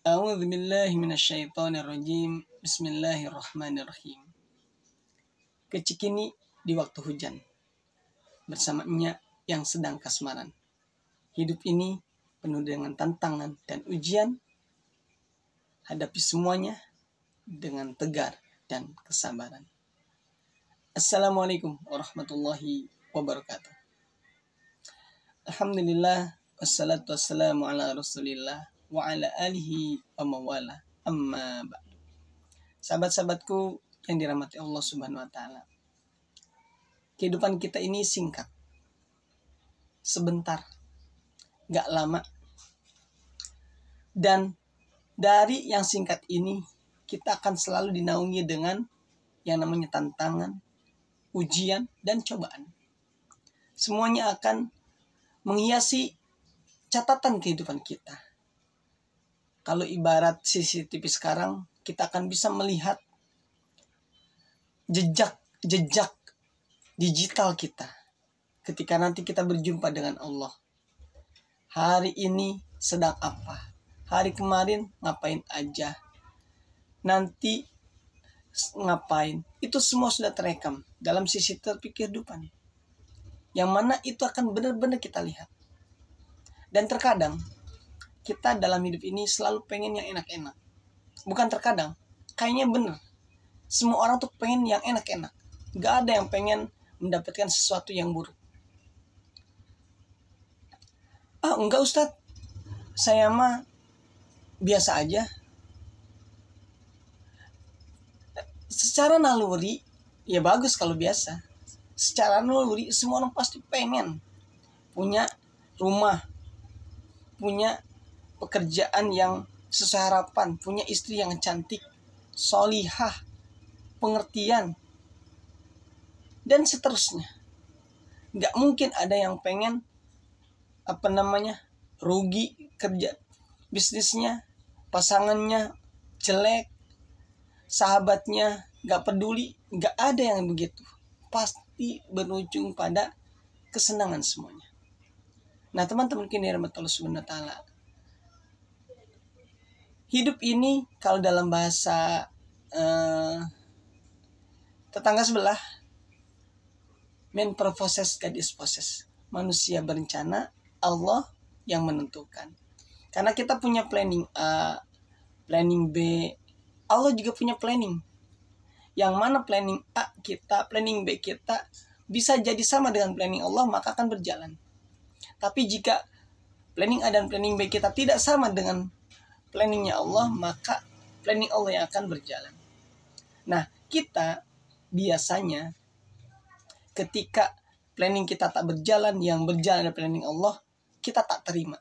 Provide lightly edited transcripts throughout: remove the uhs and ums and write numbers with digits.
A'udzu billahi minasyaitonir rajim. Bismillahirrahmanirrahim. Kecikini di waktu hujan, bersamanya yang sedang kasmaran. Hidup ini penuh dengan tantangan dan ujian. Hadapi semuanya dengan tegar dan kesabaran. Assalamualaikum warahmatullahi wabarakatuh. Alhamdulillah, wassalatu wassalamu ala rasulillah wa ala alihi wa mawala, amma ba'du. Sahabat-sahabatku yang dirahmati Allah Subhanahu wa taala. Kehidupan kita ini singkat. Sebentar. Gak lama. Dan dari yang singkat ini kita akan selalu dinaungi dengan yang namanya tantangan, ujian, dan cobaan. Semuanya akan menghiasi catatan kehidupan kita. Kalau ibarat CCTV sekarang, kita akan bisa melihat jejak digital kita ketika nanti kita berjumpa dengan Allah. Hari ini sedang apa? Hari kemarin ngapain aja? Nanti ngapain? Itu semua sudah terekam dalam CCTV kehidupan. Yang mana itu akan benar-benar kita lihat. Dan terkadang kita dalam hidup ini selalu pengen yang enak-enak. Bukan terkadang, kayaknya benar. Semua orang tuh pengen yang enak-enak. Gak ada yang pengen mendapatkan sesuatu yang buruk. Enggak Ustadz, saya mah biasa aja. Secara naluri, ya bagus kalau biasa. Secara naluri, semua orang pasti pengen punya rumah, punya pekerjaan yang sesuai harapan, punya istri yang cantik, solihah, pengertian, dan seterusnya. Gak mungkin ada yang pengen rugi kerja bisnisnya, pasangannya jelek, sahabatnya gak peduli. Gak ada yang begitu. Pasti berujung pada kesenangan semuanya. Nah teman-teman kini rahmatullah subhanahu wa ta'ala, hidup ini kalau dalam bahasa tetangga sebelah, men proposes God is possess. Manusia berencana, Allah yang menentukan. Karena kita punya planning A, planning B, Allah juga punya planning. Yang mana planning A kita, planning B kita bisa jadi sama dengan planning Allah, maka akan berjalan. Tapi jika planning A dan planning B kita tidak sama dengan planningnya Allah, maka planning Allah yang akan berjalan. Nah, kita biasanya ketika planning kita tak berjalan, yang berjalan adalah planning Allah, kita tak terima.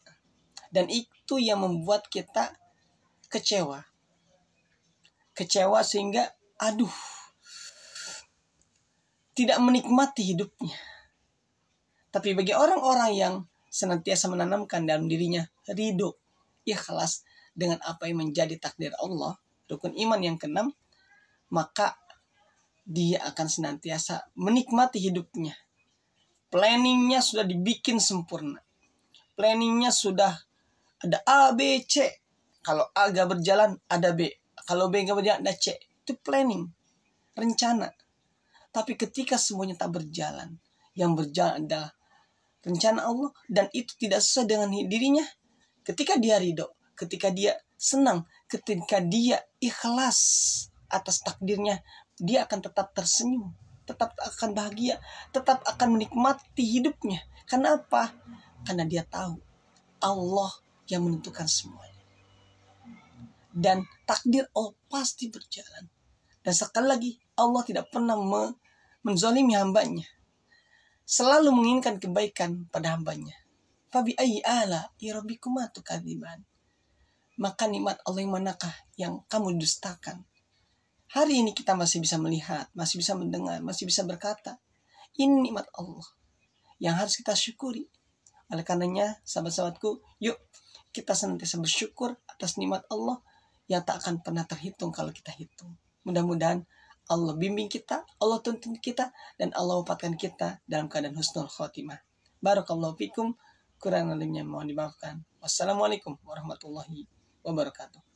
Dan itu yang membuat kita kecewa. Kecewa sehingga, tidak menikmati hidupnya. Tapi bagi orang-orang yang senantiasa menanamkan dalam dirinya ridho, ikhlas dengan apa yang menjadi takdir Allah, rukun iman yang keenam, maka dia akan senantiasa menikmati hidupnya. Planningnya sudah dibikin sempurna. Planningnya sudah ada A, B, C. Kalau A gak berjalan, ada B. Kalau B gak berjalan, ada C. Itu planning, rencana. Tapi ketika semuanya tak berjalan, yang berjalan adalah rencana Allah, dan itu tidak sesuai dengan dirinya, ketika dia ridho, ketika dia senang, ketika dia ikhlas atas takdirnya, dia akan tetap tersenyum, tetap akan bahagia, tetap akan menikmati hidupnya. Karena apa? Karena dia tahu Allah yang menentukan semuanya. Dan takdir Allah pasti berjalan. Dan sekali lagi, Allah tidak pernah menzalimi hambanya. Selalu menginginkan kebaikan pada hambanya. Fabi ayyi ala'i rabbikuma tukadziban. Maka nikmat Allah yang manakah yang kamu dustakan? Hari ini kita masih bisa melihat, masih bisa mendengar, masih bisa berkata. Ini nikmat Allah yang harus kita syukuri. Oleh karenanya, sahabat-sahabatku, yuk kita senantiasa bersyukur atas nikmat Allah yang tak akan pernah terhitung kalau kita hitung. Mudah-mudahan Allah bimbing kita, Allah tuntun kita, dan Allah wafatkan kita dalam keadaan husnul khotimah. Barakallahu fikum. Kurang lebihnya mohon dimaafkan. Wassalamualaikum warahmatullahi wabarakatuh.